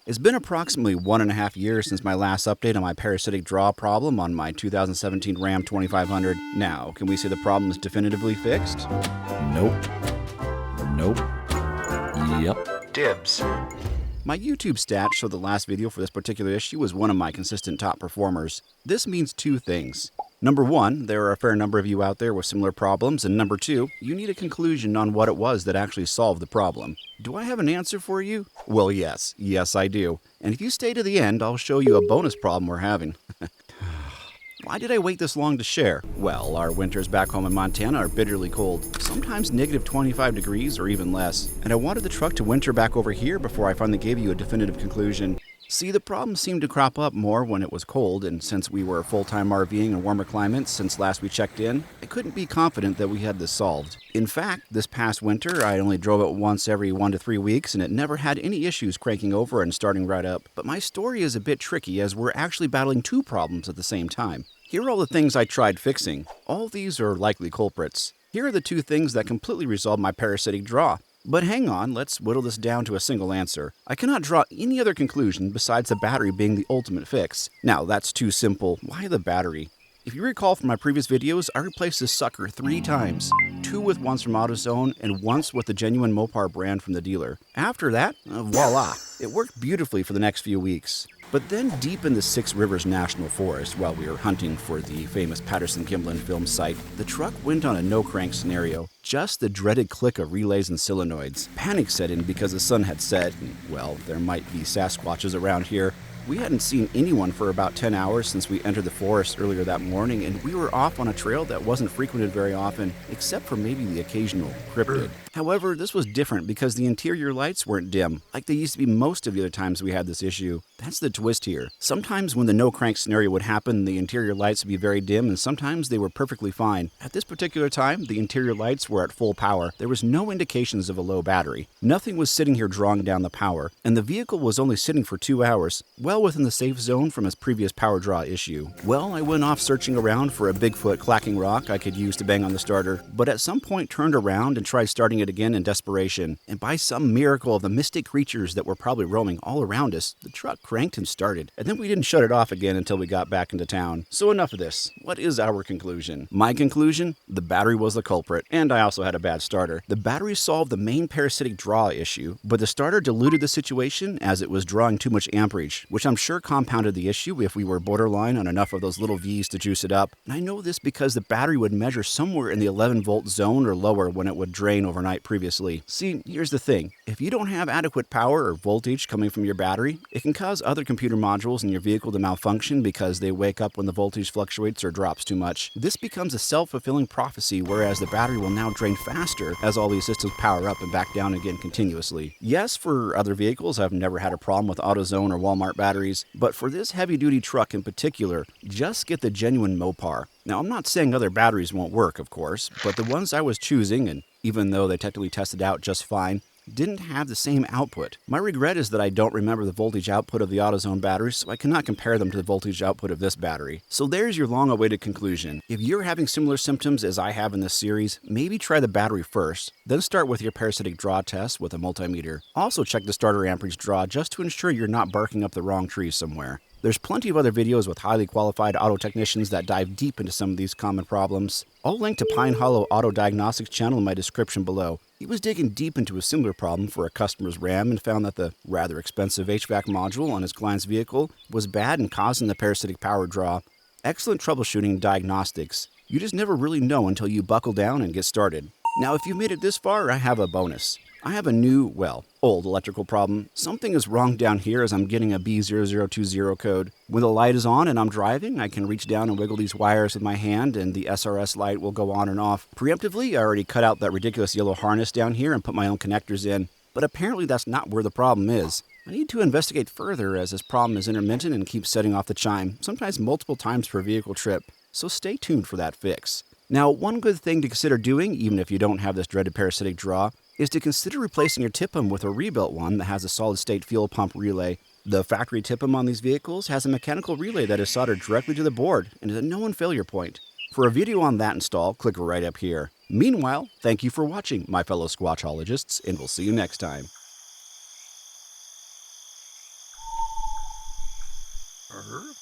It's been approximately 1.5 years since my last update on my parasitic draw problem on my 2017 Ram 2500. Now, can we say the problem is definitively fixed? Nope. Yep. Dibs. My YouTube stats show the last video for this particular issue was one of my consistent top performers. This means two things. Number one, there are a fair number of you out there with similar problems, and number two, you need a conclusion on what it was that actually solved the problem. Do I have an answer for you? Well, yes. Yes, I do. And if you stay to the end, I'll show you a bonus problem we're having. Why did I wait this long to share? Well, our winters back home in Montana are bitterly cold, sometimes negative 25 degrees or even less, and I wanted the truck to winter back over here before I finally gave you a definitive conclusion. See, the problem seemed to crop up more when it was cold, and since we were full-time RVing in warmer climates since last we checked in, I couldn't be confident that we had this solved. In fact, this past winter, I only drove it once every 1 to 3 weeks, and it never had any issues cranking over and starting right up. But my story is a bit tricky as we're actually battling two problems at the same time. Here are all the things I tried fixing. All these are likely culprits. Here are the two things that completely resolved my parasitic draw. But hang on, let's whittle this down to a single answer. I cannot draw any other conclusion besides the battery being the ultimate fix. Now, that's too simple. Why the battery? If you recall from my previous videos, I replaced this sucker 3 times. 2 with ones from AutoZone and once with the genuine Mopar brand from the dealer. After that, voila, it worked beautifully for the next few weeks. But then deep in the Six Rivers National Forest, while we were hunting for the famous Patterson-Gimlin film site, the truck went on a no-crank scenario. Just the dreaded click of relays and solenoids. Panic set in because the sun had set, and, well, there might be Sasquatches around here. We hadn't seen anyone for about 10 hours since we entered the forest earlier that morning, and we were off on a trail that wasn't frequented very often, except for maybe the occasional cryptid. However, this was different because the interior lights weren't dim, like they used to be most of the other times we had this issue. That's the twist here. Sometimes when the no-crank scenario would happen, the interior lights would be very dim, and sometimes they were perfectly fine. At this particular time, the interior lights were at full power. There was no indications of a low battery. Nothing was sitting here drawing down the power, and the vehicle was only sitting for 2 hours, well within the safe zone from its previous power draw issue. Well, I went off searching around for a Bigfoot clacking rock I could use to bang on the starter, but at some point turned around and tried starting it again in desperation. And by some miracle of the mystic creatures that were probably roaming all around us, the truck cranked and started. And then we didn't shut it off again until we got back into town. So enough of this. What is our conclusion? My conclusion? The battery was the culprit. And I also had a bad starter. The battery solved the main parasitic draw issue, but the starter diluted the situation as it was drawing too much amperage, which I'm sure compounded the issue if we were borderline on enough of those little V's to juice it up. And I know this because the battery would measure somewhere in the 11-volt zone or lower when it would drain overnight previously. See, here's the thing. If you don't have adequate power or voltage coming from your battery, it can cause other computer modules in your vehicle to malfunction because they wake up when the voltage fluctuates or drops too much. This becomes a self-fulfilling prophecy, whereas the battery will now drain faster as all these systems power up and back down again continuously. Yes, for other vehicles, I've never had a problem with AutoZone or Walmart batteries, but for this heavy-duty truck in particular, just get the genuine Mopar. Now, I'm not saying other batteries won't work, of course, but the ones I was choosing, and even though they technically tested out just fine, didn't have the same output. My regret is that I don't remember the voltage output of the AutoZone batteries, so I cannot compare them to the voltage output of this battery. So there's your long-awaited conclusion. If you're having similar symptoms as I have in this series, maybe try the battery first, then start with your parasitic draw test with a multimeter. Also check the starter amperage draw just to ensure you're not barking up the wrong tree somewhere. There's plenty of other videos with highly qualified auto technicians that dive deep into some of these common problems. I'll link to Pine Hollow Auto Diagnostics channel in my description below. He was digging deep into a similar problem for a customer's Ram and found that the rather expensive HVAC module on his client's vehicle was bad and causing the parasitic power draw. Excellent troubleshooting in Diagnostics. You just never really know until you buckle down and get started. Now, if you made it this far, I have a bonus. I have a new, well, old electrical problem. Something is wrong down here as I'm getting a B0020 code. When the light is on and I'm driving, I can reach down and wiggle these wires with my hand and the SRS light will go on and off. Preemptively, I already cut out that ridiculous yellow harness down here and put my own connectors in. But apparently that's not where the problem is. I need to investigate further as this problem is intermittent and keeps setting off the chime, sometimes multiple times per vehicle trip. So stay tuned for that fix. Now, one good thing to consider doing, even if you don't have this dreaded parasitic draw, is to consider replacing your TIPM with a rebuilt one that has a solid-state fuel pump relay. The factory TIPM on these vehicles has a mechanical relay that is soldered directly to the board and is a known failure point. For a video on that install, click right up here. Meanwhile, thank you for watching, my fellow Squatchologists, and we'll see you next time. her.